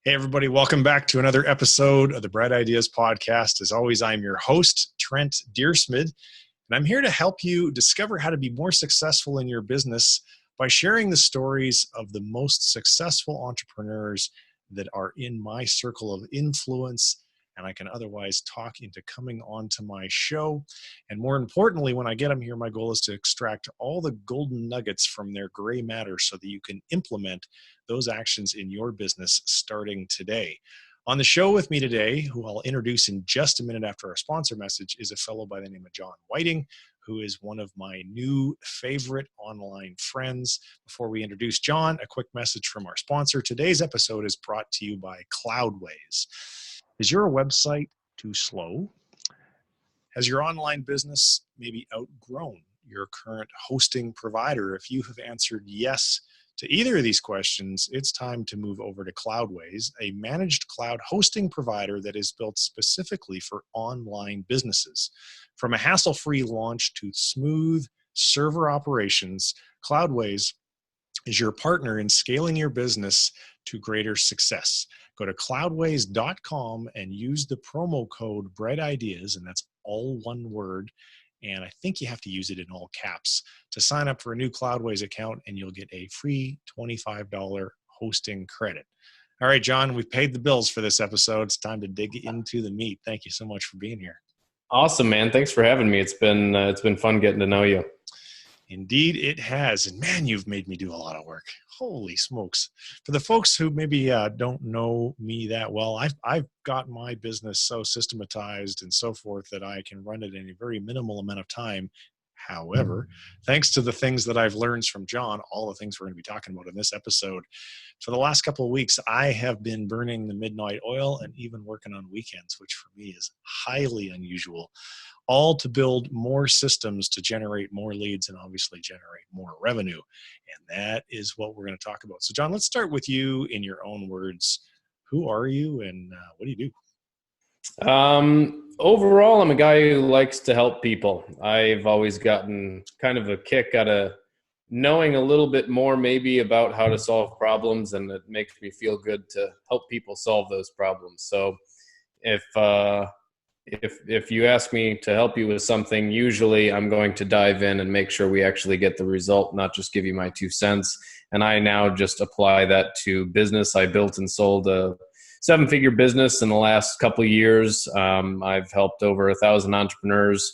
Hey, everybody, welcome back to another episode of the Bright Ideas Podcast. As always, I'm your host, Trent Deersmid, and I'm here to help you discover how to be more successful in your business by sharing the stories of the most successful entrepreneurs that are in my circle of influence and I can otherwise talk into coming onto my show. And more importantly, when I get them here, my goal is to extract all the golden nuggets from their gray matter so that you can implement those actions in your business starting today. On the show with me today, who I'll introduce in just a minute after our sponsor message, is a fellow by the name of John Whiting, who is one of my new favorite online friends. Before we introduce John, a quick message from our sponsor. Today's episode is brought to you by Cloudways. Is your website too slow? Has your online business maybe outgrown your current hosting provider? If you have answered yes to either of these questions, it's time to move over to Cloudways, a managed cloud hosting provider that is built specifically for online businesses. From a hassle-free launch to smooth server operations, Cloudways is your partner in scaling your business to greater success. Go to cloudways.com and use the promo code BRIGHTIdeas, and that's all one word. And I think you have to use it in all caps to sign up for a new Cloudways account, and you'll get a free $25 hosting credit. All right, John, we've paid the bills for this episode. It's time to dig into the meat. Thank you so much for being here. Awesome, man. Thanks for having me. It's been fun getting to know you. Indeed, it has. And man, you've made me do a lot of work. Holy smokes. For the folks who maybe don't know me that well, I've got my business so systematized and so forth that I can run it in a very minimal amount of time. However, thanks to the things that I've learned from John, all the things we're going to be talking about in this episode, for the last couple of weeks, I have been burning the midnight oil and even working on weekends, which for me is highly unusual, all to build more systems to generate more leads and obviously generate more revenue. And that is what we're going to talk about. So John, let's start with you in your own words. Who are you and what do you do? Overall, I'm a guy who likes to help people. I've always gotten kind of a kick out of knowing a little bit more maybe about how to solve problems, and it makes me feel good to help people solve those problems. So if you ask me to help you with something, usually I'm going to dive in and make sure we actually get the result, not just give you my 2 cents. And I now just apply that to business. I built and sold a 7-figure business in the last couple of years. I've helped over 1,000 entrepreneurs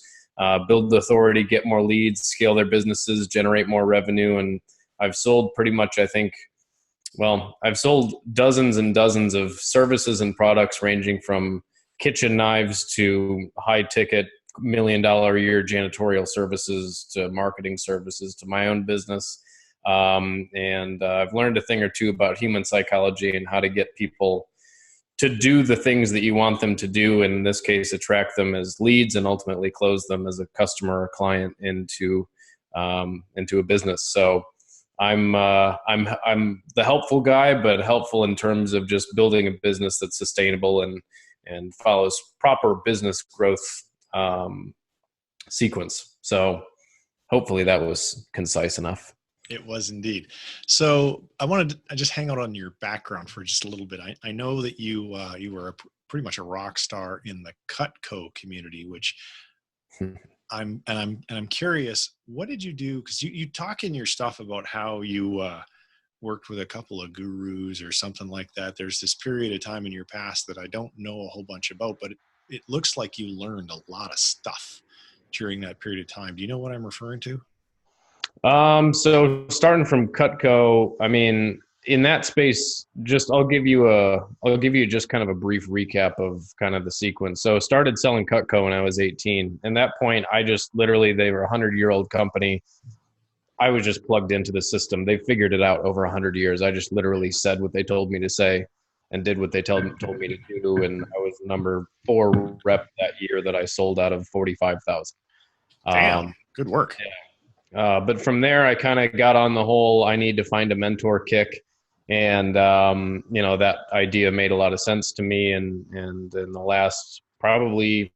build the authority, get more leads, scale their businesses, generate more revenue. And I've sold pretty much, I've sold dozens and dozens of services and products ranging from kitchen knives to high-ticket $1 million a year janitorial services to marketing services to my own business. And I've learned a thing or two about human psychology and how to get people to do the things that you want them to do. In this case, attract them as leads and ultimately close them as a customer or client into a business. So I'm the helpful guy, but helpful in terms of just building a business that's sustainable and follows proper business growth sequence. So hopefully that was concise enough. It was indeed. So I just hang out on your background for just a little bit. I know that you were pretty much a rock star in the Cutco community, which I'm curious, what did you do? Because you talk in your stuff about how you worked with a couple of gurus or something like that. There's this period of time in your past that I don't know a whole bunch about, but it looks like you learned a lot of stuff during that period of time. Do you know what I'm referring to? So starting from Cutco, I mean, in that space, I'll give you just kind of a brief recap of kind of the sequence. So started selling Cutco when I was 18. And that point, they were a 100-year-old company. I was just plugged into the system. They figured it out over 100 years. I just literally said what they told me to say and did what they told me to do. And I was number 4 rep that year that I sold out of 45,000. Damn, good work. Yeah. But from there, I kind of got on the whole, I need to find a mentor kick. And, that idea made a lot of sense to me. And in the last probably,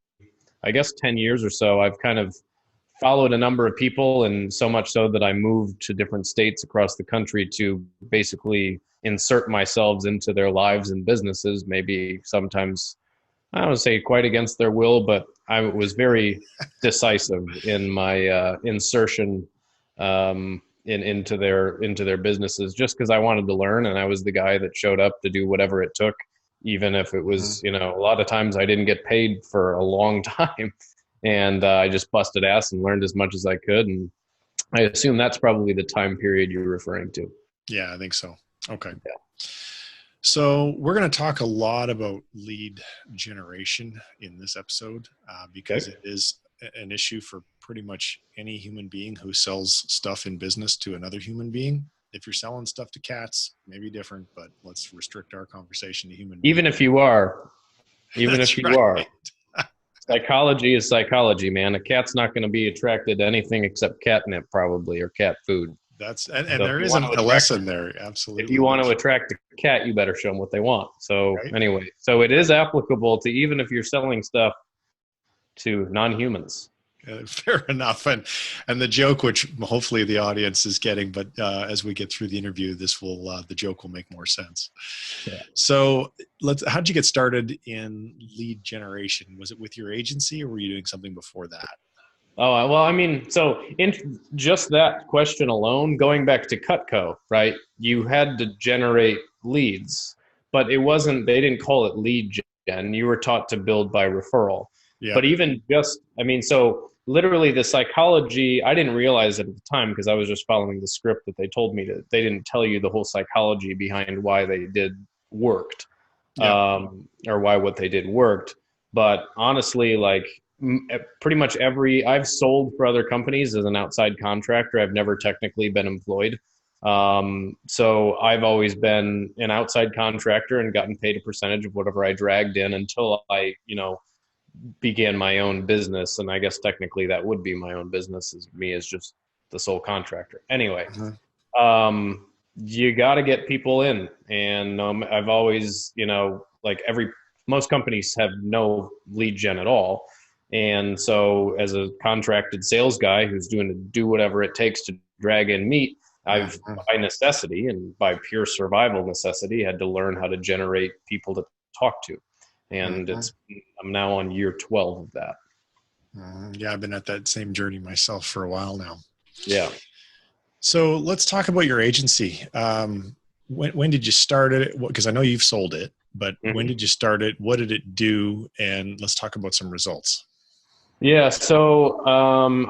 I guess, 10 years or so, I've kind of followed a number of people, and so much so that I moved to different states across the country to basically insert myself into their lives and businesses, maybe sometimes, I don't say quite against their will, but I was very decisive in my insertion into their businesses, just because I wanted to learn, and I was the guy that showed up to do whatever it took, even if it was, a lot of times I didn't get paid for a long time, and I just busted ass and learned as much as I could. And I assume that's probably the time period you're referring to. Yeah, I think so. Okay. Yeah. So we're going to talk a lot about lead generation in this episode because it is an issue for pretty much any human being who sells stuff in business to another human being. If you're selling stuff to cats, maybe different, but let's restrict our conversation to human beings. Even if you are, psychology is psychology, man. A cat's not going to be attracted to anything except catnip, probably, or cat food. And there isn't a lesson there. Absolutely. If you want to attract a cat, you better show them what they want. So anyway, so it is applicable to even if you're selling stuff to non-humans. Fair enough. And the joke, which hopefully the audience is getting, but as we get through the interview, the joke will make more sense. Yeah. So how'd you get started in lead generation? Was it with your agency, or were you doing something before that? Oh, well, I mean, so in just that question alone, going back to Cutco, right? You had to generate leads, but they didn't call it lead gen. You were taught to build by referral. Yeah. But even so literally the psychology, I didn't realize it at the time because I was just following the script that they told me to. They didn't tell you the whole psychology behind why they worked, or why what they did worked. But honestly, like, pretty much I've sold for other companies as an outside contractor. I've never technically been employed. So I've always been an outside contractor and gotten paid a percentage of whatever I dragged in until I, began my own business. And I guess technically that would be my own business, as me as just the sole contractor. Anyway, you got to get people in. And I've always, most companies have no lead gen at all. And so as a contracted sales guy who's do whatever it takes to drag in meat, I've by necessity and by pure survival necessity had to learn how to generate people to talk to. And I'm now on year 12 of that. Yeah, I've been at that same journey myself for a while now. Yeah. So let's talk about your agency. When did you start it? Because I know you've sold it, but when did you start it? What did it do? And let's talk about some results. Yeah. So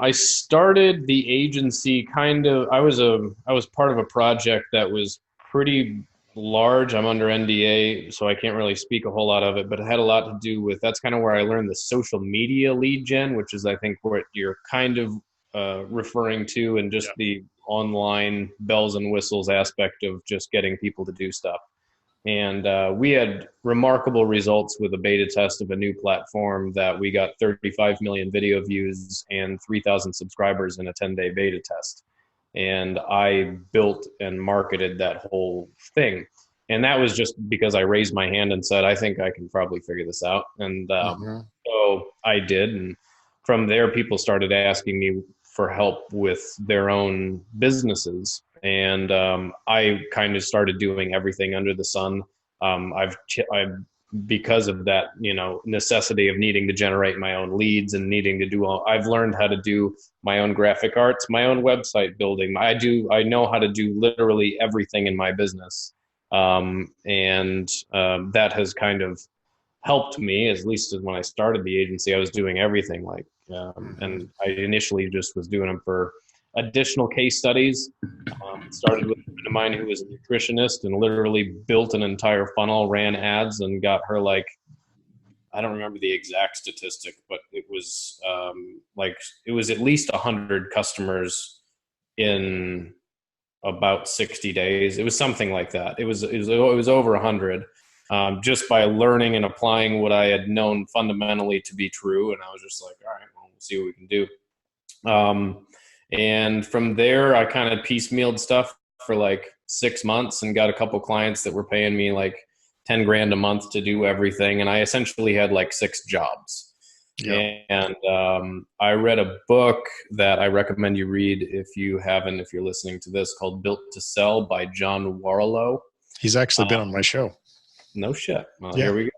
I started the agency I was part of a project that was pretty large. I'm under NDA, so I can't really speak a whole lot of it, but it had a lot to do with, that's kind of where I learned the social media lead gen, which is, I think, what you're kind of referring to, and just the online bells and whistles aspect of just getting people to do stuff. And we had remarkable results with a beta test of a new platform that we got 35 million video views and 3,000 subscribers in a 10-day beta test. And I built and marketed that whole thing. And that was just because I raised my hand and said, I think I can probably figure this out. And so I did. And from there, people started asking me for help with their own businesses. And I kind of started doing everything under the sun. I've because of that, necessity of needing to generate my own leads and needing to I've learned how to do my own graphic arts, my own website building. I know how to do literally everything in my business. That has kind of helped me, at least when I started the agency. I was doing everything and I initially just was doing them for additional case studies. Started with a friend of mine who was a nutritionist and literally built an entire funnel, ran ads, and got her, I don't remember the exact statistic, but it was it was at least 100 customers in about 60 days. It was something like that. It was over 100, just by learning and applying what I had known fundamentally to be true. And I was just like, all right, well, we'll see what we can do. And from there, I kind of piecemealed stuff for 6 months and got a couple clients that were paying me $10 grand a month to do everything. And I essentially had 6 jobs. Yep. And I read a book that I recommend you read if you haven't, if you're listening to this, called Built to Sell by John Warlow. He's actually been on my show. No shit. Well, Yeah. here we go.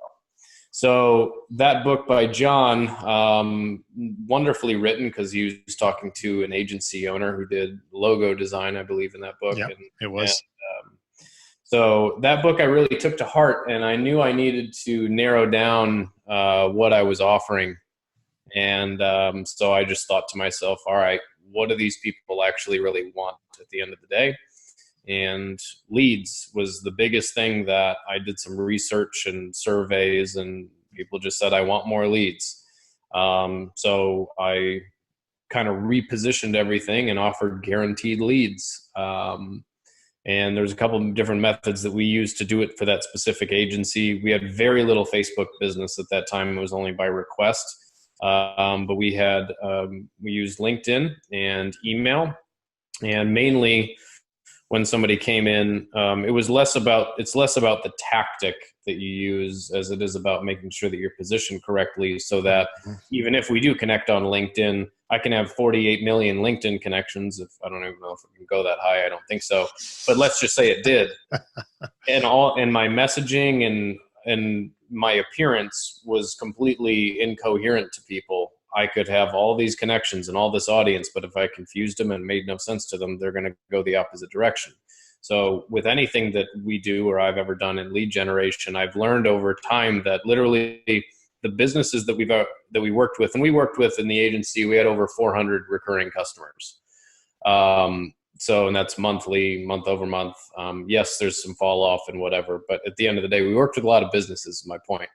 So that book by John, wonderfully written, because he was talking to an agency owner who did logo design, I believe, in that book. Yeah, it was. So that book I really took to heart, and I knew I needed to narrow down what I was offering. And so I just thought to myself, all right, what do these people actually really want at the end of the day? And leads was the biggest thing that I did some research and surveys, and people just said, I want more leads. So I kind of repositioned everything and offered guaranteed leads. And there's a couple of different methods that we used to do it for that specific agency. We had very little Facebook business at that time. It was only by request. But we used LinkedIn and email, and mainly when somebody came in, it's less about the tactic that you use as it is about making sure that you're positioned correctly, so that even if we do connect on LinkedIn, I can have 48 million LinkedIn connections. If I don't even know if it can go that high, I don't think so. But let's just say it did. And my messaging and my appearance was completely incoherent to people. I could have all these connections and all this audience, but if I confused them and made no sense to them, they're going to go the opposite direction. So with anything that we do or I've ever done in lead generation, I've learned over time that literally the businesses that we worked with, and we worked with in the agency, we had over 400 recurring customers. And that's monthly, month over month. Yes, there's some fall off and whatever, but at the end of the day, we worked with a lot of businesses, is my point.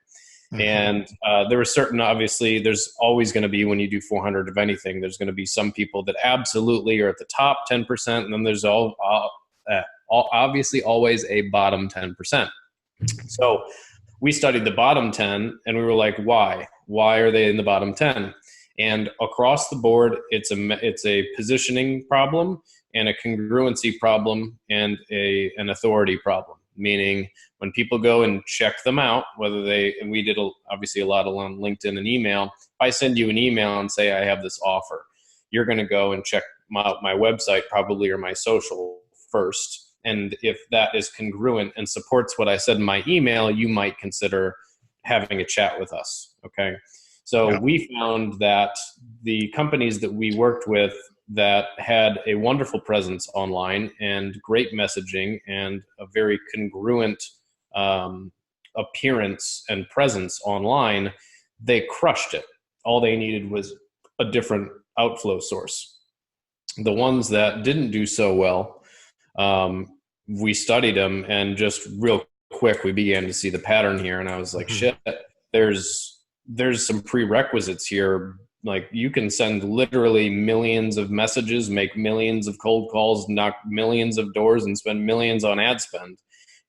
Mm-hmm. And there were certain, obviously, there's always going to be, when you do 400 of anything, there's going to be some people that absolutely are at the top 10%. And then there's obviously always a bottom 10%. So we studied the bottom 10 and we were like, why? Why are they in the bottom 10? And across the board, it's a positioning problem and a congruency problem and an authority problem. Meaning when people go and check them out, and we did obviously a lot on LinkedIn and email. If I send you an email and say I have this offer, you're going to go and check my website probably, or my social first. And if that is congruent and supports what I said in my email, you might consider having a chat with us. Okay. So yeah. We found that the companies that we worked with that had a wonderful presence online and great messaging and a very congruent appearance and presence online, they crushed it. All they needed was a different outflow source. The ones that didn't do so well, we studied them, and just real quick, we began to see the pattern here. And I was like, shit, there's some prerequisites here. Like, you can send literally millions of messages, make millions of cold calls, knock millions of doors, and spend millions on ad spend.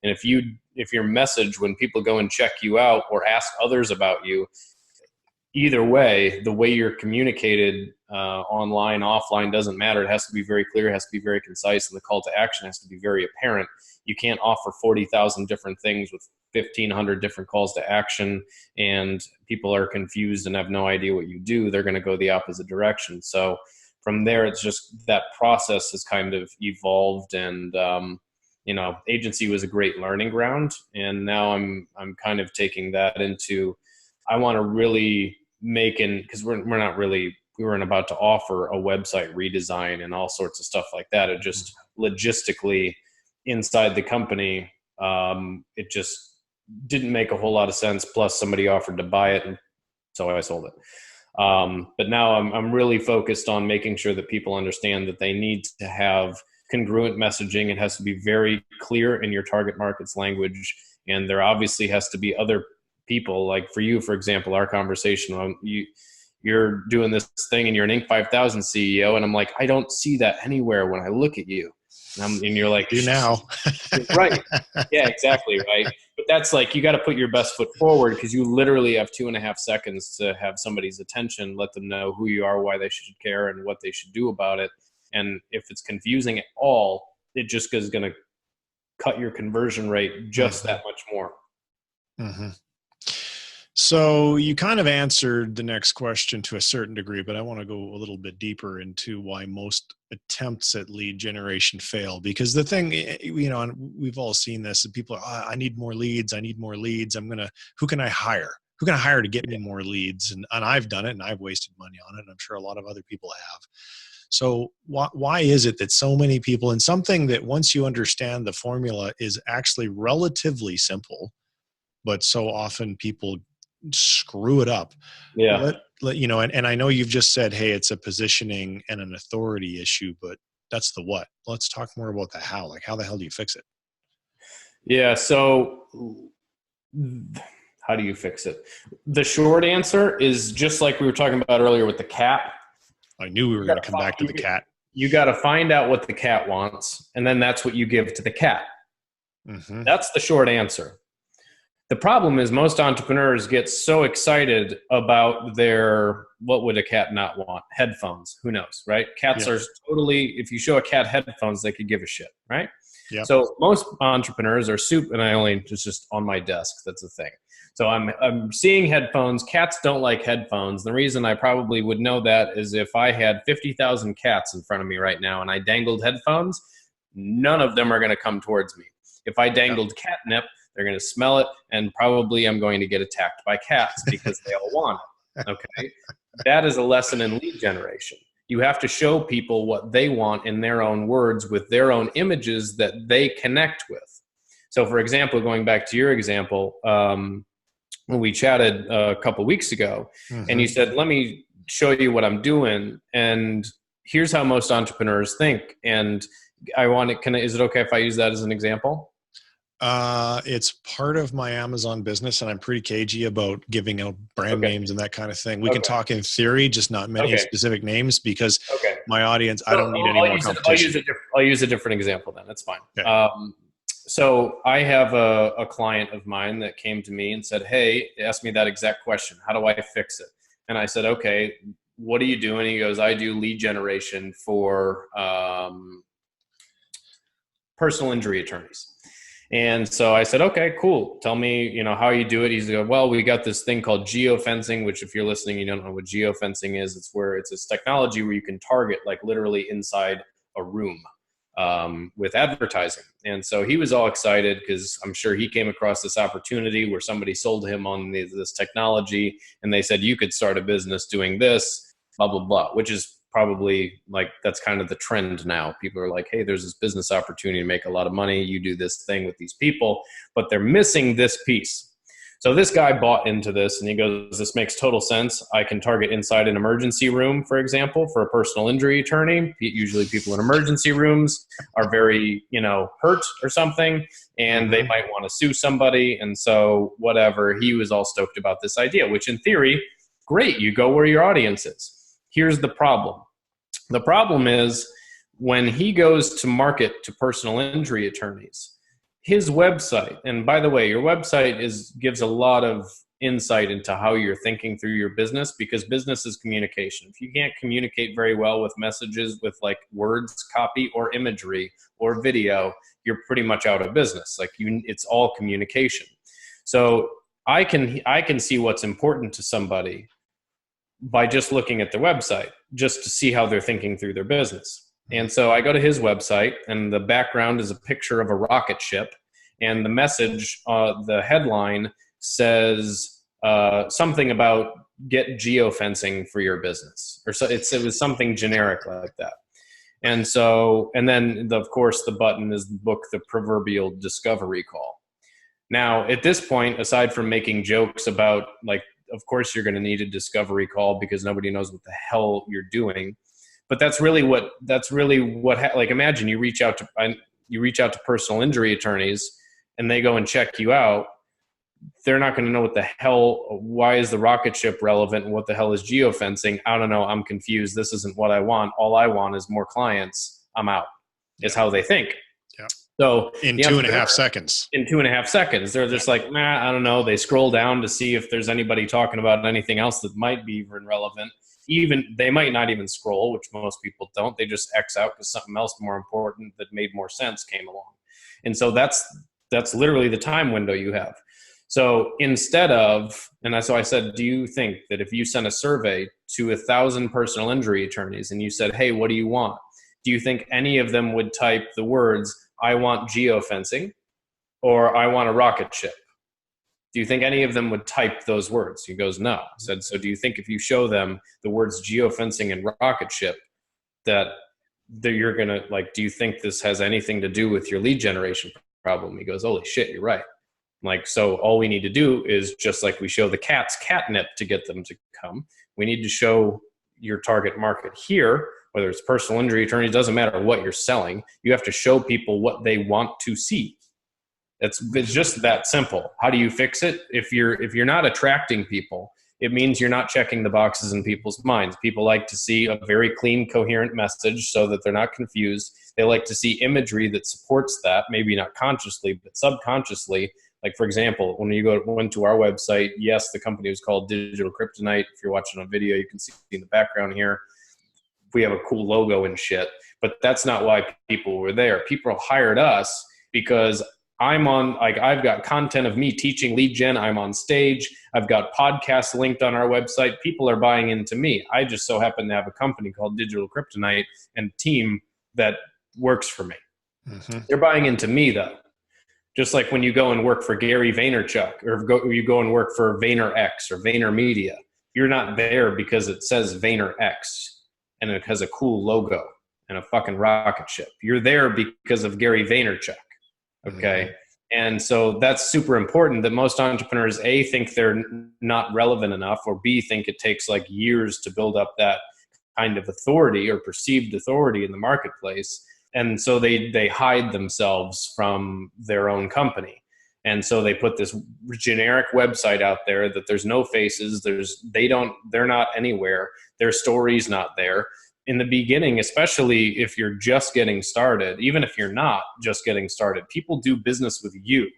And if your message, when people go and check you out or ask others about you, either way, the way you're communicated online, offline, doesn't matter. It has to be very clear, it has to be very concise, and the call to action has to be very apparent. You can't offer 40,000 different things with 1,500 different calls to action, and people are confused and have no idea what you do. They're going to go the opposite direction. So from there, it's just that process has kind of evolved, and agency was a great learning ground. And now I'm kind of taking that into, I want to really because we weren't about to offer a website redesign and all sorts of stuff like that. It just logistically inside the company, it just didn't make a whole lot of sense. Plus somebody offered to buy it, and so I sold it. But now I'm really focused on making sure that people understand that they need to have congruent messaging. It has to be very clear in your target market's language. And there obviously has to be other people, like for you, for example, our conversation, you're doing this thing and you're an Inc. 5000 CEO. And I'm like, I don't see that anywhere when I look at you. And you're like, you now. Right. Yeah, exactly. Right. But that's like, you got to put your best foot forward, because you literally have 2.5 seconds to have somebody's attention, let them know who you are, why they should care, and what they should do about it. And if it's confusing at all, it just is going to cut your conversion rate just that much more. Mm-hmm. So you kind of answered the next question to a certain degree, but I want to go a little bit deeper into why most attempts at lead generation fail. Because the thing, and we've all seen this, and people are, I need more leads. I need more leads. Who can I hire? Who can I hire to get me more leads? And I've done it and I've wasted money on it. And I'm sure a lot of other people have. So why is it that so many people, and something that once you understand the formula is actually relatively simple, but so often people screw it up. Yeah. And I know you've just said, hey, it's a positioning and an authority issue, but that's the what. Let's talk more about the how. Like, how the hell do you fix it? Yeah. So how do you fix it? The short answer is just like we were talking about earlier with the cat. I knew we were going to come back to the cat. You got to find out what the cat wants, and then that's what you give to the cat. Mm-hmm. That's the short answer. The problem is most entrepreneurs get so excited about what would a cat not want? Headphones. Who knows, right? Cats are totally, if you show a cat headphones, they could give a shit, right? Yeah. So most entrepreneurs are it's just on my desk. That's the thing. So I'm seeing headphones. Cats don't like headphones. The reason I probably would know that is if I had 50,000 cats in front of me right now and I dangled headphones, none of them are going to come towards me. If I dangled catnip, they're going to smell it, and probably I'm going to get attacked by cats because they all want it. Okay? That is a lesson in lead generation. You have to show people what they want in their own words with their own images that they connect with. So, for example, going back to your example, when we chatted a couple weeks ago, and you said, let me show you what I'm doing, and here's how most entrepreneurs think. And is it okay if I use that as an example? It's part of my Amazon business, and I'm pretty cagey about giving out brand names and that kind of thing. We can talk in theory, just not many specific names, because my audience, I don't need any more competition. I'll use a different example then. That's fine. Okay. So I have a client of mine that came to me and said, hey, asked me that exact question. How do I fix it? And I said, okay, what do you do? And he goes, I do lead generation for personal injury attorneys. And so I said, okay, cool. Tell me, how you do it. He's like, well, we got this thing called geofencing, which if you're listening, you don't know what geofencing is. It's this technology where you can target like literally inside a room with advertising. And so he was all excited because I'm sure he came across this opportunity where somebody sold him on this technology, and they said, you could start a business doing this, blah, blah, blah, which is probably like, that's kind of the trend now. People are like, hey, there's this business opportunity to make a lot of money. You do this thing with these people, but they're missing this piece. So this guy bought into this and he goes, this makes total sense. I can target inside an emergency room, for example, for a personal injury attorney. Usually people in emergency rooms are very, hurt or something, and they might want to sue somebody. And so whatever, he was all stoked about this idea, which in theory, great. You go where your audience is. Here's the problem. The problem is when he goes to market to personal injury attorneys, his website, and by the way, your website gives a lot of insight into how you're thinking through your business, because business is communication. If you can't communicate very well with messages with like words, copy, or imagery or video, you're pretty much out of business. It's all communication. So I can see what's important to somebody by just looking at their website, just to see how they're thinking through their business. And so I go to his website, and the background is a picture of a rocket ship. And the message, the headline says something about get geofencing for your business. Or so it was something generic like that. And then of course the button is book the proverbial discovery call. Now at this point, aside from making jokes about like, of course you're going to need a discovery call because nobody knows what the hell you're doing. But that's really what like imagine you reach out to personal injury attorneys and they go and check you out. They're not going to know what the hell, why is the rocket ship relevant and what the hell is geofencing? I don't know. I'm confused. This isn't what I want. All I want is more clients. I'm out. Is how they think. Yeah. So in 2.5 seconds. In 2.5 seconds, they're just like, I don't know. They scroll down to see if there's anybody talking about anything else that might be even relevant. Even they might not even scroll, which most people don't. They just X out because something else more important that made more sense came along. And so that's literally the time window you have. So instead of, so I said, do you think that if you sent a survey to 1,000 personal injury attorneys and you said, hey, what do you want? Do you think any of them would type the words, I want geofencing or I want a rocket ship? Do you think any of them would type those words? He goes, no. I said, so do you think if you show them the words geofencing and rocket ship that you're going to, like, do you think this has anything to do with your lead generation problem? He goes, holy shit, you're right. Like, so all we need to do is just like we show the cats catnip to get them to come. We need to show your target market here, whether it's personal injury attorneys, doesn't matter what you're selling. You have to show people what they want to see. It's just that simple. How do you fix it? If you're not attracting people, it means you're not checking the boxes in people's minds. People like to see a very clean, coherent message so that they're not confused. They like to see imagery that supports that, maybe not consciously, but subconsciously. Like, for example, when you went to our website, yes, the company was called Digital Kryptonite. If you're watching on video, you can see in the background here, we have a cool logo and shit. But that's not why people were there. People hired us because I've got content of me teaching lead gen. I'm on stage. I've got podcasts linked on our website. People are buying into me. I just so happen to have a company called Digital Kryptonite and a team that works for me. Mm-hmm. They're buying into me though. Just like when you go and work for Gary Vaynerchuk or you go and work for VaynerX or VaynerMedia, you're not there because it says VaynerX and it has a cool logo and a fucking rocket ship. You're there because of Gary Vaynerchuk. Okay. Mm-hmm. And so that's super important that most entrepreneurs, A, think they're not relevant enough, or B, think it takes like years to build up that kind of authority or perceived authority in the marketplace. And so they hide themselves from their own company. And so they put this generic website out there that there's no faces, they're not anywhere, their story's not there. In the beginning, especially if you're just getting started, even if you're not just getting started, people do business with you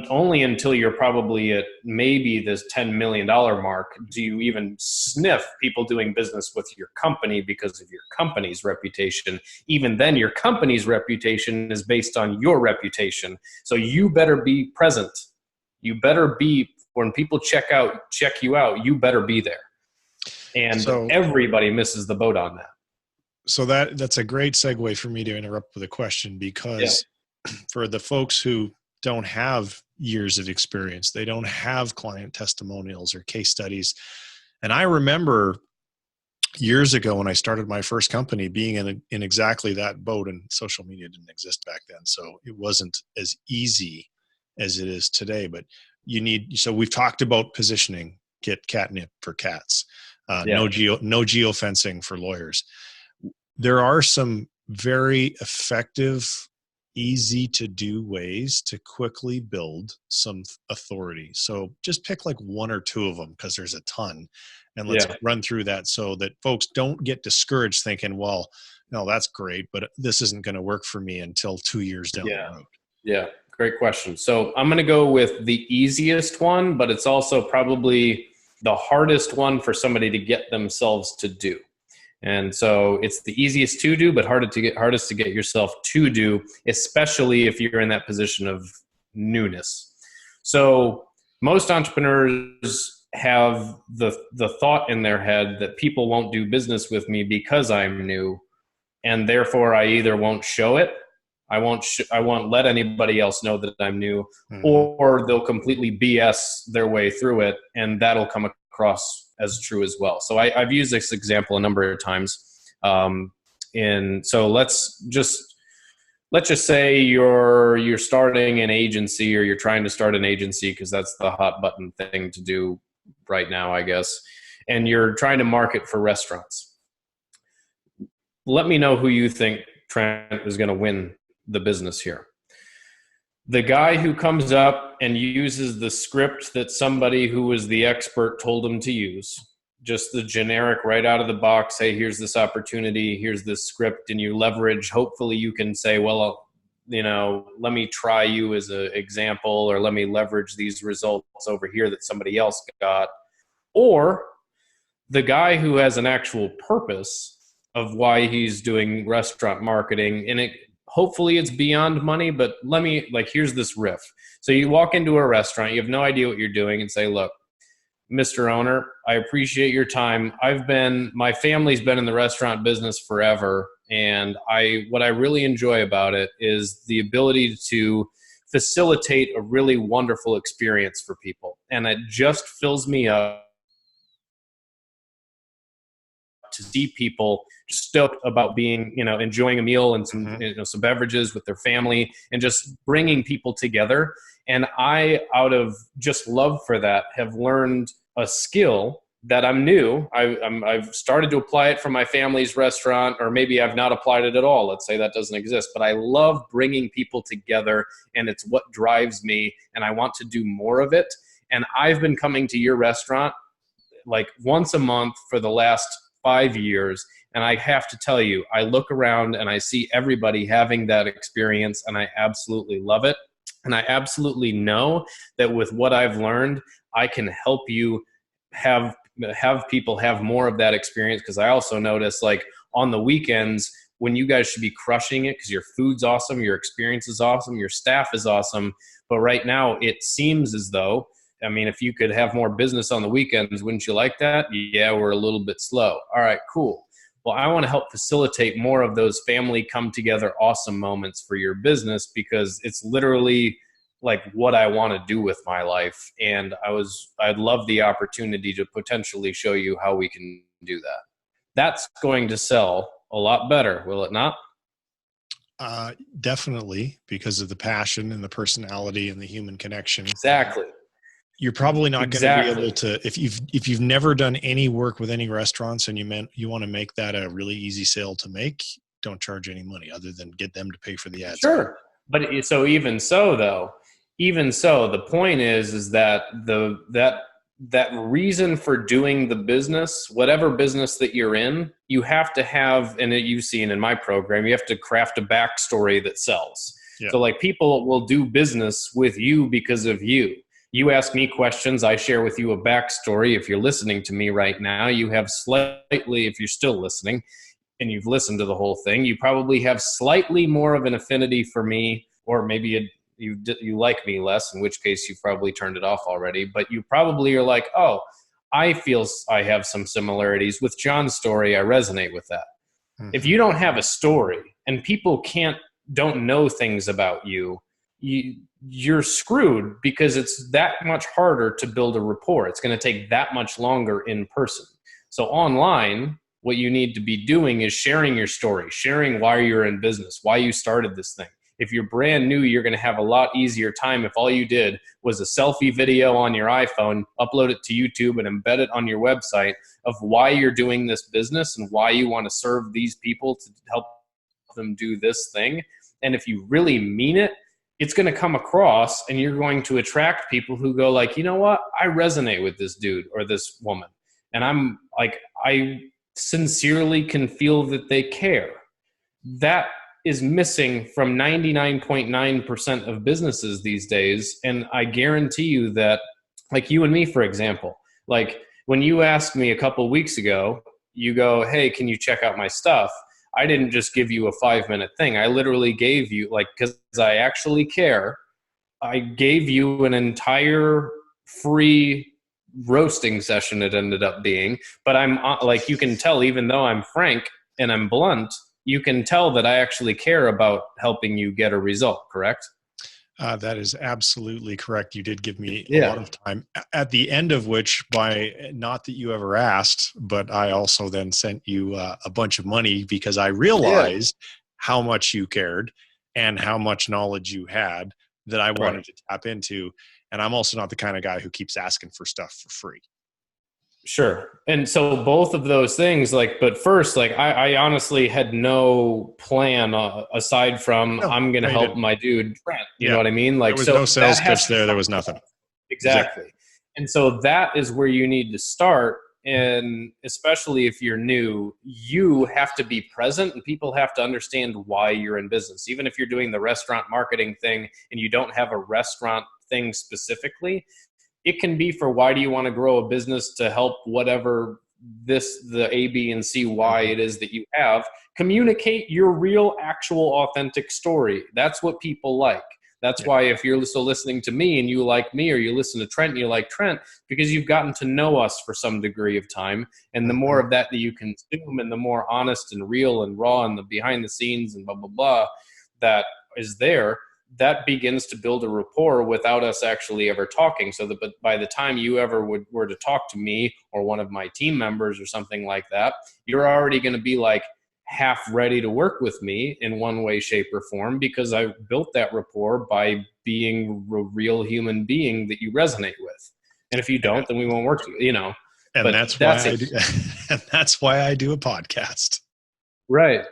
only until you're probably at maybe this $10 million mark. Do you even sniff people doing business with your company because of your company's reputation? Even then, your company's reputation is based on your reputation. So you better be present. You better be, when people check you out, you better be there. And so everybody misses the boat on that. So that's a great segue for me to interrupt with a question, because for the folks who don't have years of experience, they don't have client testimonials or case studies. And I remember years ago when I started my first company being in exactly that boat, and social media didn't exist back then. So it wasn't as easy as it is today, but so we've talked about positioning, get catnip for cats. No geofencing for lawyers. There are some very effective, easy to do ways to quickly build some authority. So just pick like one or two of them, because there's a ton, and let's run through that so that folks don't get discouraged thinking, well, no, that's great, but this isn't going to work for me until 2 years down the road. Yeah. Great question. So I'm going to go with the easiest one, but it's also probably the hardest one for somebody to get themselves to do. And so it's the easiest to do, but hardest to get yourself to do, especially if you're in that position of newness. So most entrepreneurs have the thought in their head that people won't do business with me because I'm new, and therefore I either won't show it, I won't let anybody else know that I'm new, or they'll completely BS their way through it, and that'll come across as true as well. So I've used this example a number of times. So let's just say you're starting an agency, or you're trying to start an agency, because that's the hot button thing to do right now, I guess. And you're trying to market for restaurants. Let me know who you think, Trent, is going to win the business here. The guy who comes up and uses the script that somebody who was the expert told him to use, just the generic right out of the box, hey, here's this opportunity, here's this script, and you leverage, hopefully you can say, well, let me try you as an example, or let me leverage these results over here that somebody else got. Or the guy who has an actual purpose of why he's doing restaurant marketing, and it hopefully it's beyond money, but here's this riff. So you walk into a restaurant, you have no idea what you're doing, and say, look, Mr. Owner, I appreciate your time. My family's been in the restaurant business forever. And what I really enjoy about it is the ability to facilitate a really wonderful experience for people. And it just fills me up to see people stoked about being, enjoying a meal and some, some beverages with their family and just bringing people together. And I, out of just love for that, have learned a skill that I'm new. I've started to apply it for my family's restaurant, or maybe I've not applied it at all. Let's say that doesn't exist, but I love bringing people together, and it's what drives me, and I want to do more of it. And I've been coming to your restaurant like once a month for the last 5 years. And I have to tell you, I look around and I see everybody having that experience, and I absolutely love it. And I absolutely know that with what I've learned, I can help you have people have more of that experience. Because I also notice, like, on the weekends when you guys should be crushing it because your food's awesome, your experience is awesome, your staff is awesome. But right now it seems as though, I mean, if you could have more business on the weekends, wouldn't you like that? Yeah, we're a little bit slow. All right, cool. Well, I want to help facilitate more of those family come together awesome moments for your business, because it's literally like what I want to do with my life. And I'd love the opportunity to potentially show you how we can do that. That's going to sell a lot better, will it not? Definitely, because of the passion and the personality and the human connection. Exactly. You're probably not going to be able to, if you've never done any work with any restaurants and you want to make that a really easy sale to make, don't charge any money other than get them to pay for the ads. Sure. But even so, the point is that that reason for doing the business, whatever business that you're in, you have to have, and you've seen in my program, you have to craft a backstory that sells. Yeah. So like, people will do business with you because of you. You ask me questions, I share with you a backstory. If you're listening to me right now, you have slightly, if you're still listening and you've listened to the whole thing, you probably have slightly more of an affinity for me, or maybe you like me less, in which case you've probably turned it off already. But you probably are like, oh, I feel I have some similarities with John's story. I resonate with that. Mm-hmm. If you don't have a story and people don't know things about you, you're screwed, because it's that much harder to build a rapport. It's going to take that much longer in person. So online, what you need to be doing is sharing your story, sharing why you're in business, why you started this thing. If you're brand new, you're going to have a lot easier time if all you did was a selfie video on your iPhone, upload it to YouTube, and embed it on your website of why you're doing this business and why you want to serve these people to help them do this thing. And if you really mean it, it's going to come across, and you're going to attract people who go like, you know what? I resonate with this dude or this woman. And I'm like, I sincerely can feel that they care. That is missing from 99.9% of businesses these days. And I guarantee you that, like you and me, for example, like when you asked me a couple weeks ago, you go, hey, can you check out my stuff? I didn't just give you a 5-minute thing. I literally gave you, like, because I actually care, I gave you an entire free roasting session it ended up being. But I'm like, you can tell, even though I'm frank and I'm blunt, you can tell that I actually care about helping you get a result, correct? That is absolutely correct. You did give me a lot of time, at the end of which, by not that you ever asked, but I also then sent you a bunch of money, because I realized how much you cared and how much knowledge you had that I wanted to tap into. And I'm also not the kind of guy who keeps asking for stuff for free. Sure. And so both of those things, like, but first, like, I honestly had no plan aside from I'm going to help my dude, Trent. You know what I mean? Like, there was no sales pitch there. There was nothing. Exactly. And so that is where you need to start. And especially if you're new, you have to be present, and people have to understand why you're in business. Even if you're doing the restaurant marketing thing and you don't have a restaurant thing specifically, it can be for why do you want to grow a business to help whatever the A, B, and C, why it is that you have. Communicate your real, actual, authentic story. That's what people like. That's why if you're still listening to me and you like me, or you listen to Trent and you like Trent, because you've gotten to know us for some degree of time. And the more of that you consume, and the more honest and real and raw and the behind the scenes and blah, blah, blah that is there, that begins to build a rapport without us actually ever talking. So that by the time you ever were to talk to me or one of my team members or something like that, you're already going to be like half ready to work with me in one way, shape, or form, because I built that rapport by being a real human being that you resonate with. And if you don't, then we won't work together, you know. And that's why I do, and that's why I do a podcast. Right.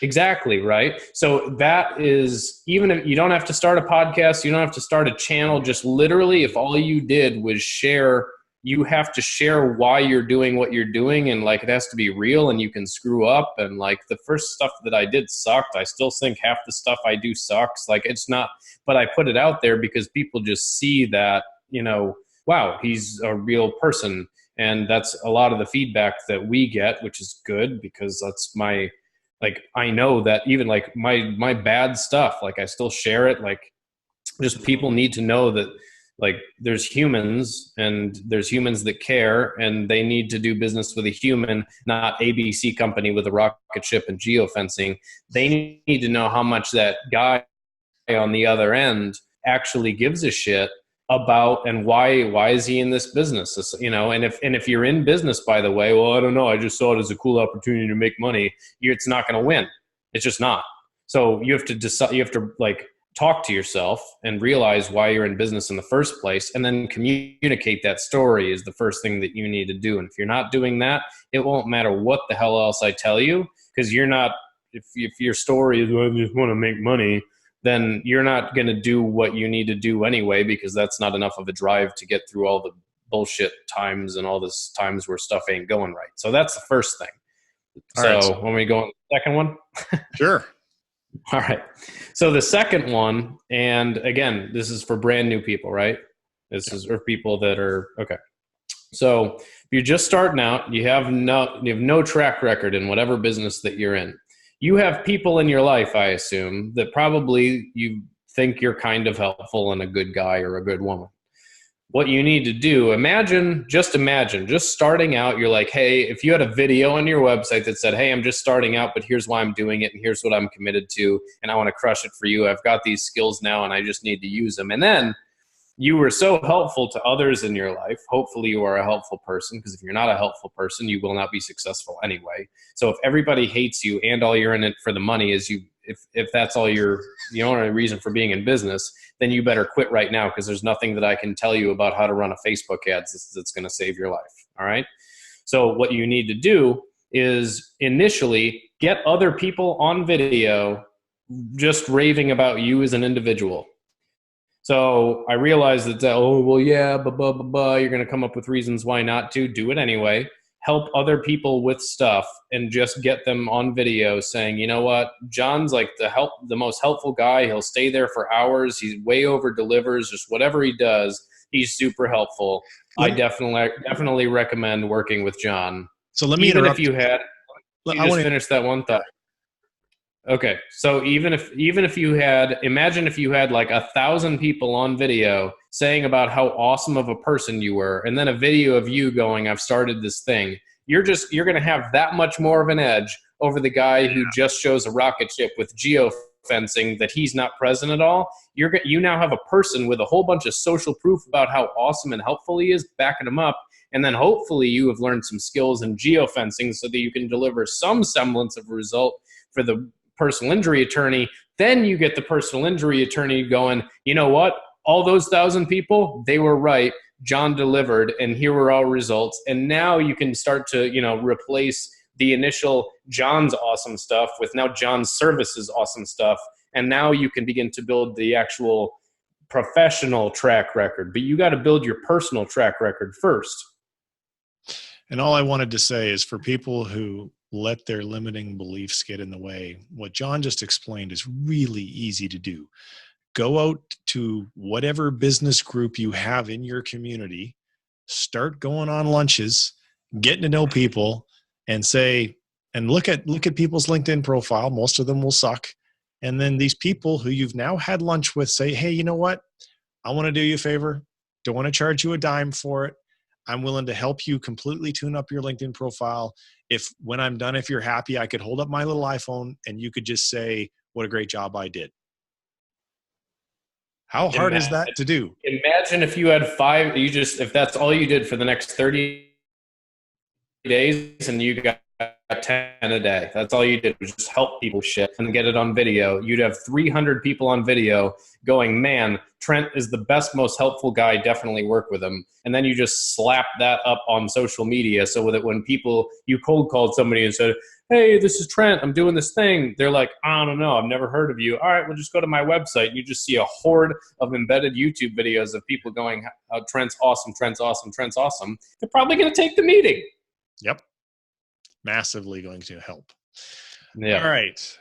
Exactly. Right. So that is, even if you don't have to start a podcast, you don't have to start a channel, just literally if all you did was share, you have to share why you're doing what you're doing. And like, it has to be real, and you can screw up. And like the first stuff that I did sucked. I still think half the stuff I do sucks. Like it's not, but I put it out there because people just see that, you know, wow, he's a real person. And that's a lot of the feedback that we get, which is good, because that's like, I know that even like my bad stuff, like I still share it. Like just people need to know that like there's humans, and there's humans that care, and they need to do business with a human, not ABC company with a rocket ship and geofencing. They need to know how much that guy on the other end actually gives a shit about, and why is he in this business, you know. And if you're in business, by the way, well, I don't know, I just saw it as a cool opportunity to make money, it's not going to win. It's just not. So you have to decide, you have to like talk to yourself and realize why you're in business in the first place, and then communicate that story is the first thing that you need to do. And if you're not doing that, it won't matter what the hell else I tell you, because you're not, if your story is, well, I just want to make money, then you're not going to do what you need to do anyway, because that's not enough of a drive to get through all the bullshit times and all this times where stuff ain't going right. So that's the first thing. So when we go on the second one? Sure. All right. So the second one, and again, this is for brand new people, right? This is for people that are, okay. So if you're just starting out, you have no track record in whatever business that you're in. You have people in your life, I assume, that probably you think you're kind of helpful and a good guy or a good woman. What you need to do, imagine, just starting out, you're like, hey, if you had a video on your website that said, hey, I'm just starting out, but here's why I'm doing it, and here's what I'm committed to, and I want to crush it for you. I've got these skills now, and I just need to use them. And then you were so helpful to others in your life. Hopefully you are a helpful person, because if you're not a helpful person, you will not be successful anyway. So if everybody hates you and all you're in it for the money is if that's all the only reason for being in business, then you better quit right now, because there's nothing that I can tell you about how to run a Facebook ads that's going to save your life. All right. So what you need to do is initially get other people on video just raving about you as an individual. So I realized that, oh, well, yeah, you're going to come up with reasons why not to. Do it anyway. Help other people with stuff, and just get them on video saying, you know what, John's like the most helpful guy. He'll stay there for hours. He way over delivers. Just whatever he does, he's super helpful. I definitely recommend working with John. So let me interrupt. Finish that one thought. Okay. So imagine if you had like 1,000 people on video saying about how awesome of a person you were, and then a video of you going, I've started this thing. You're going to have that much more of an edge over the guy who just shows a rocket ship with geofencing that he's not present at all. You now have a person with a whole bunch of social proof about how awesome and helpful he is, backing him up. And then hopefully you have learned some skills in geofencing so that you can deliver some semblance of a result for the personal injury attorney. Then you get the personal injury attorney going, you know what? All those 1,000 people, they were right. John delivered, and here were our results. And now you can start to, replace the initial John's awesome stuff with now John's services awesome stuff. And now you can begin to build the actual professional track record. But you got to build your personal track record first. And all I wanted to say is, for people who let their limiting beliefs get in the way, what John just explained is really easy to do. Go out to whatever business group you have in your community, start going on lunches, getting to know people and say, and look at people's LinkedIn profile. Most of them will suck. And then these people who you've now had lunch with say, hey, you know what? I want to do you a favor. Don't want to charge you a dime for it. I'm willing to help you completely tune up your LinkedIn profile. If when I'm done, if you're happy, I could hold up my little iPhone and you could just say, what a great job I did. How hard is that to do? Imagine if you had if that's all you did for the next 30 days and you got 10 a day. That's all you did was just help people shit and get it on video. You'd have 300 people on video going, man, Trent is the best, most helpful guy. Definitely work with him. And then you just slap that up on social media so that when you cold called somebody and said, hey, this is Trent, I'm doing this thing. They're like, I don't know, I've never heard of you. All right, well, just go to my website. You just see a horde of embedded YouTube videos of people going, oh, Trent's awesome, Trent's awesome, Trent's awesome. They're probably going to take the meeting. Yep. Massively going to help. Yeah. All right.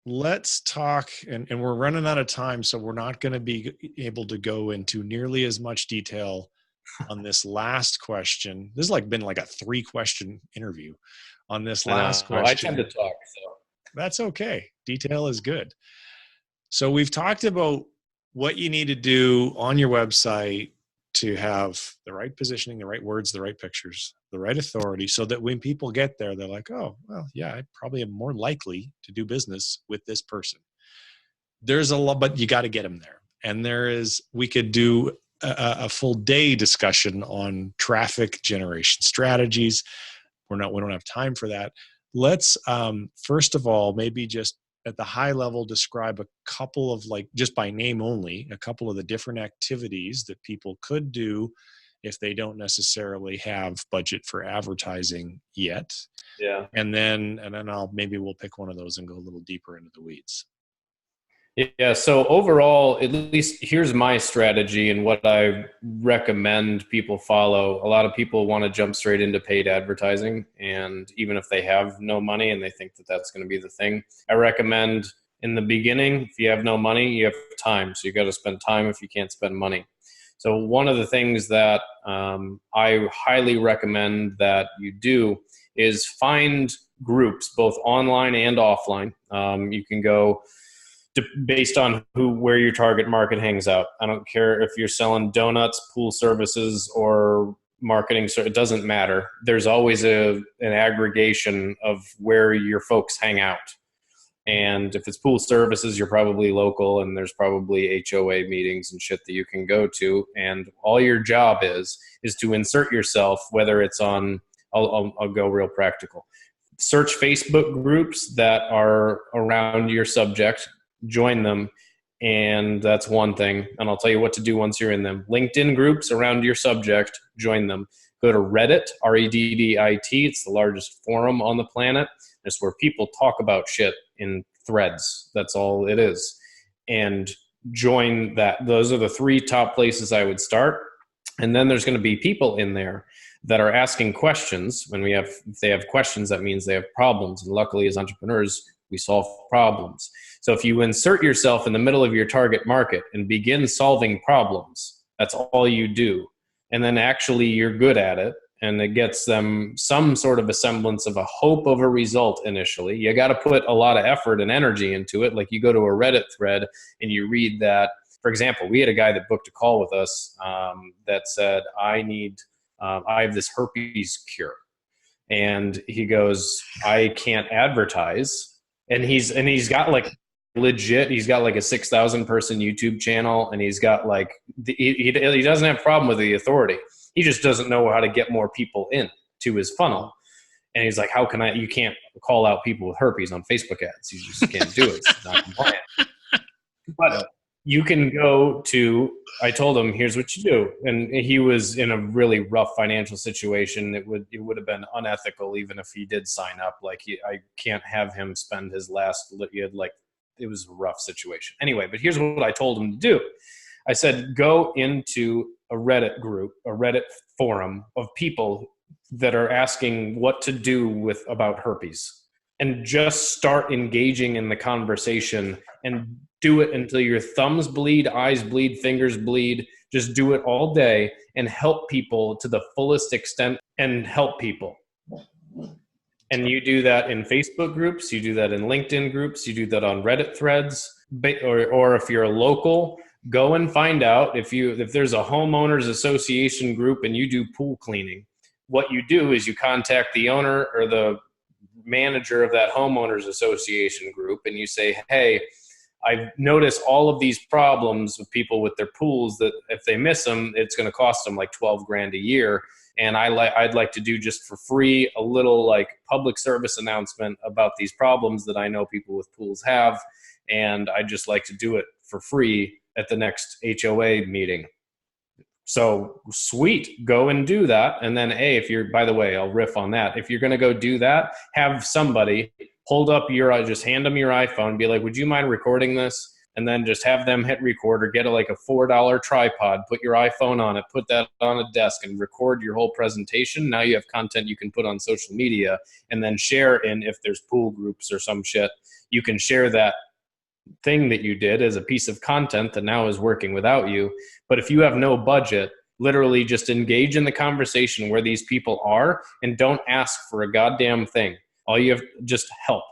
Let's talk, and we're running out of time, so we're not going to be able to go into nearly as much detail on this last question. This has been like a 3-question interview on this last question. I tend to talk, so. That's okay. Detail is good. So we've talked about what you need to do on your website to have the right positioning, the right words, the right pictures, the right authority, so that when people get there, they're like, oh, well, yeah, I probably am more likely to do business with this person. There's a lot, but you got to get them there. And we could do a full day discussion on traffic generation strategies. We don't have time for that. Let's, first of all, maybe just at the high level, describe a couple of, just by name only, a couple of the different activities that people could do if they don't necessarily have budget for advertising yet. Yeah. And then we'll pick one of those and go a little deeper into the weeds. Yeah. So overall, at least here's my strategy and what I recommend people follow. A lot of people want to jump straight into paid advertising. And even if they have no money and they think that that's going to be the thing, I recommend in the beginning, if you have no money, you have time. So you got to spend time if you can't spend money. So one of the things that I highly recommend that you do is find groups, both online and offline. You can go based on where your target market hangs out. I don't care if you're selling donuts, pool services, or marketing. So it doesn't matter. There's always an aggregation of where your folks hang out. And if it's pool services, you're probably local, and there's probably HOA meetings and shit that you can go to. And all your job is to insert yourself, whether it's on, I'll go real practical. Search Facebook groups that are around your subject, join them. And that's one thing. And I'll tell you what to do once you're in them. LinkedIn groups around your subject, join them. Go to Reddit, Reddit. It's the largest forum on the planet. It's where people talk about shit in threads. That's all it is. And join that. Those are the 3 top places I would start. And then there's going to be people in there that are asking questions. If they have questions, that means they have problems. And luckily, as entrepreneurs, we solve problems. So if you insert yourself in the middle of your target market and begin solving problems, that's all you do. And then actually you're good at it, and it gets them some sort of a semblance of a hope of a result initially. You got to put a lot of effort and energy into it. Like you go to a Reddit thread and you read that. For example, we had a guy that booked a call with us that said, I have this herpes cure. And he goes, I can't advertise. And he's got he's got a 6,000 person YouTube channel, and he's got he doesn't have a problem with the authority. He just doesn't know how to get more people in to his funnel. And he's like, you can't call out people with herpes on Facebook ads. You just can't do it. It's not compliant. But you can I told him, here's what you do. And he was in a really rough financial situation. It would have been unethical even if he did sign up. I can't have him spend his last, it was a rough situation. Anyway, but here's what I told him to do. I said, go into a Reddit group, a Reddit forum of people that are asking what to do about herpes, and just start engaging in the conversation and do it until your thumbs bleed, eyes bleed, fingers bleed. Just do it all day and help people to the fullest extent and help people. And you do that in Facebook groups, you do that in LinkedIn groups, you do that on Reddit threads, or if you're a local, go and find out if there's a homeowners association group and you do pool cleaning. What you do is you contact the owner or the manager of that homeowners association group and you say, hey, I've noticed all of these problems with people with their pools that if they miss them, it's going to cost them like 12 grand a year. And I'd like to do just for free a little like public service announcement about these problems that I know people with pools have. And I'd just like to do it for free at the next HOA meeting. So sweet, go and do that. And then, hey, if you're, by the way, I'll riff on that. If you're going to go do that, have somebody hold up just hand them your iPhone and be like, would you mind recording this? And then just have them hit record or get like a $4 tripod, put your iPhone on it, put that on a desk and record your whole presentation. Now you have content you can put on social media and then share in, if there's pool groups or some shit, you can share that thing that you did as a piece of content that now is working without you. But if you have no budget, literally just engage in the conversation where these people are and don't ask for a goddamn thing. All you have, just help,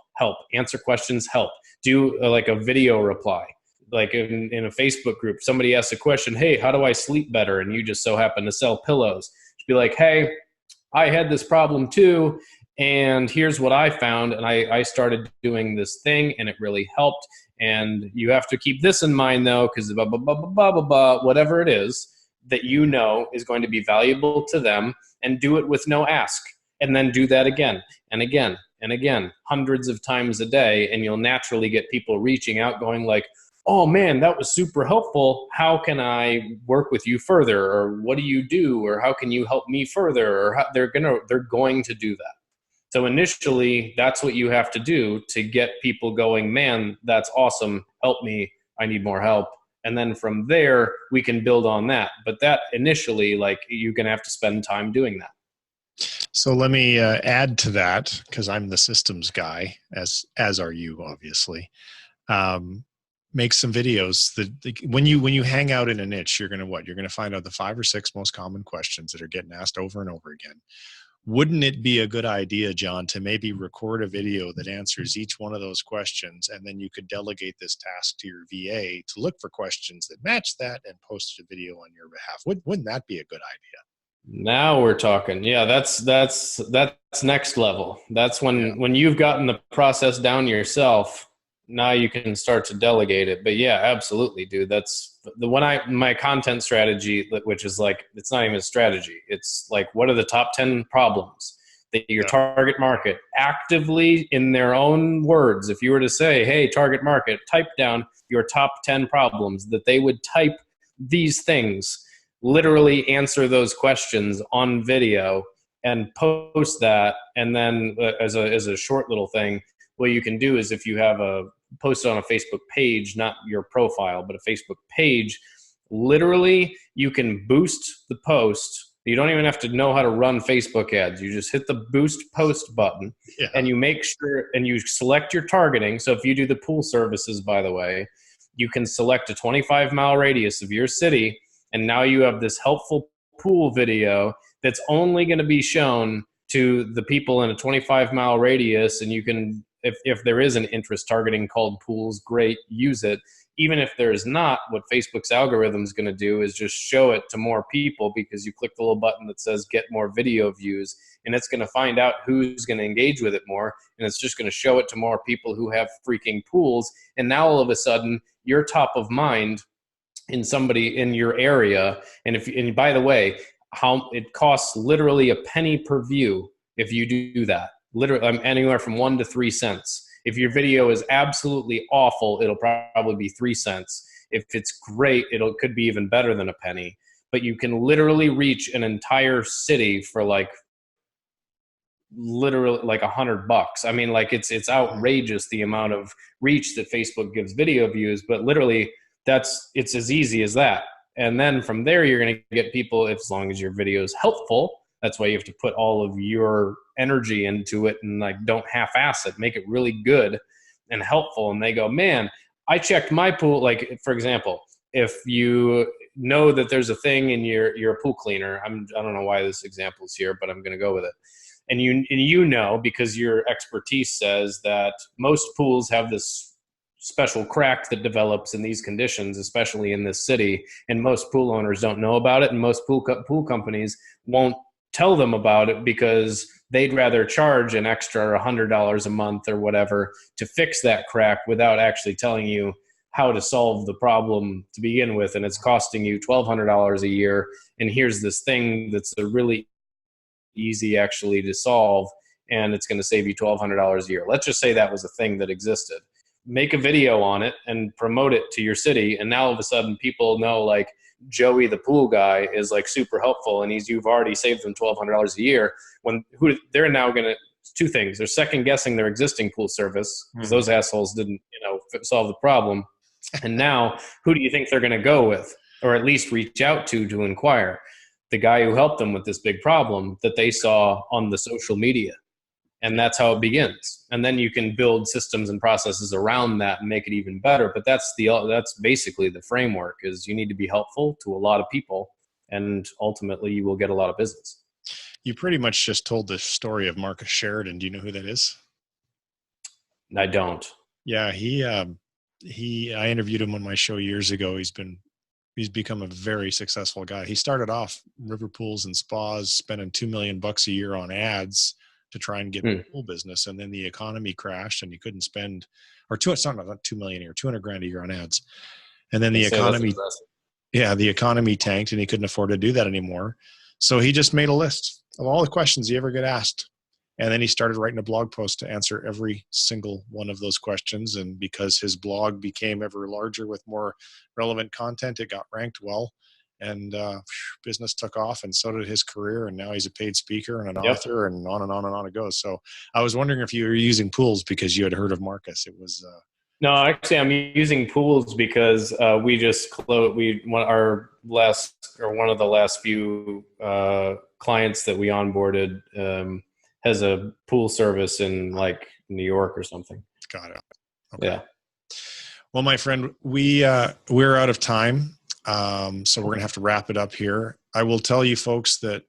answer questions, help. Do like a video reply. Like in a Facebook group, somebody asks a question, hey, how do I sleep better? And you just so happen to sell pillows. Just be like, hey, I had this problem too, and here's what I found, and I started doing this thing, and it really helped. And you have to keep this in mind, though, because blah, blah, blah, blah, blah, blah, blah, whatever it is that you know is going to be valuable to them, and do it with no ask. And then do that again and again and again, hundreds of times a day, and you'll naturally get people reaching out going like, oh man, that was super helpful. How can I work with you further? Or what do you do? Or how can you help me further? Or how, they're going to do that. So initially, that's what you have to do to get people going, man, that's awesome. Help me. I need more help. And then from there, we can build on that. But that initially, like, you're going to have to spend time doing that. So let me add to that, because I'm the systems guy, as are you, obviously. Make some videos that when you hang out in a niche, you're going to find out the 5 or 6 most common questions that are getting asked over and over again. Wouldn't it be a good idea, John, to maybe record a video that answers each one of those questions, and then you could delegate this task to your VA to look for questions that match that and post a video on your behalf? Wouldn't that be a good idea? Now we're talking. Yeah, that's next level. That's when you've gotten the process down yourself. Now you can start to delegate it. But yeah, absolutely, dude. That's my content strategy, which is like, it's not even a strategy. It's like, what are the top 10 problems that your target market actively, in their own words, if you were to say, hey, target market, type down your top 10 problems, that they would type these things, literally answer those questions on video and post that. And then as a short little thing, what you can do is, if you have post it on a Facebook page, not your profile, but a Facebook page, literally you can boost the post. You don't even have to know how to run Facebook ads. You just hit the boost post button, and you make sure, and you select your targeting. So if you do the pool services, by the way, you can select a 25-mile radius of your city, and now you have this helpful pool video that's only going to be shown to the people in a 25-mile radius. And you can, if there is an interest targeting called pools, great, use it. Even if there is not, what Facebook's algorithm is going to do is just show it to more people, because you click the little button that says get more video views, and it's going to find out who's going to engage with it more, and it's just going to show it to more people who have freaking pools. And now all of a sudden you're top of mind in somebody in your area. And by the way, how it costs literally a penny per view if you do that. Literally anywhere from 1 to 3 cents. If your video is absolutely awful, it'll probably be 3 cents. If it's great, could be even better than a penny. But you can literally reach an entire city for literally like $100. I mean, like it's outrageous the amount of reach that Facebook gives video views, but literally it's as easy as that. And then from there, you're going to get people, as long as your video is helpful. That's why you have to put all of your energy into it, and like, don't half-ass it. Make it really good and helpful. And they go, man, I checked my pool. Like, for example, if you know that there's a thing and you're a pool cleaner. I don't know why this example is here, but I'm going to go with it. And you know, because your expertise says that most pools have this special crack that develops in these conditions, especially in this city, and most pool owners don't know about it, and most pool companies won't tell them about it because they'd rather charge an extra $100 a month or whatever to fix that crack without actually telling you how to solve the problem to begin with. And it's costing you $1,200 a year. And here's this thing that's a really easy actually to solve, and it's going to save you $1,200 a year. Let's just say that was a thing that existed. Make a video on it and promote it to your city. And now all of a sudden people know, like, Joey, the pool guy, is like super helpful, and you've already saved them $1,200 a year. They're now going to, two things. They're second guessing their existing pool service because those assholes didn't, solve the problem. And now who do you think they're going to go with, or at least reach out to inquire? The guy who helped them with this big problem that they saw on the social media. And that's how it begins. And then you can build systems and processes around that and make it even better. But that's basically the framework, is you need to be helpful to a lot of people, and ultimately you will get a lot of business. You pretty much just told the story of Marcus Sheridan. Do you know who that is? I don't. Yeah, I interviewed him on my show years ago. He's become a very successful guy. He started off river pools and spas, spending $2 million a year on ads to try and get the pool business. And then the economy crashed and he couldn't spend, or it's not $2 million a year, $200,000 a year on ads. And then the economy tanked and he couldn't afford to do that anymore. So he just made a list of all the questions he ever get asked. And then he started writing a blog post to answer every single one of those questions. And because his blog became ever larger with more relevant content, it got ranked well. And business took off, and so did his career. And now he's a paid speaker and an author, and on and on and on it goes. So I was wondering if you were using pools because you had heard of Marcus. It was no, actually, I'm using pools because we just closed. One of the last few clients that we onboarded has a pool service in like New York or something. Got it. Okay. Yeah. Well, my friend, we're out of time. So we're going to have to wrap it up here. I will tell you folks that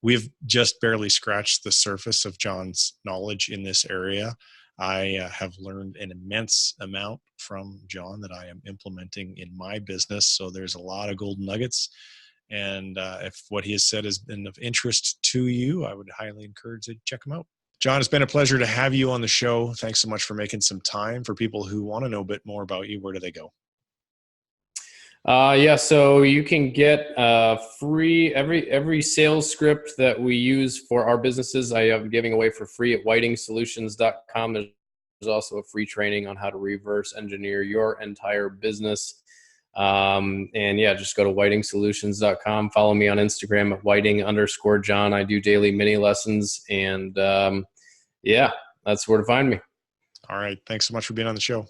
we've just barely scratched the surface of John's knowledge in this area. I have learned an immense amount from John that I am implementing in my business. So there's a lot of golden nuggets. And if what he has said has been of interest to you, I would highly encourage you to check him out. John, it's been a pleasure to have you on the show. Thanks so much for making some time. For people who want to know a bit more about you, where do they go? So you can get free every sales script that we use for our businesses. I am giving away for free at whitingsolutions.com. There's also a free training on how to reverse engineer your entire business. Just go to whitingsolutions.com. Follow me on Instagram at whiting_John. I do daily mini lessons, and that's where to find me. All right. Thanks so much for being on the show.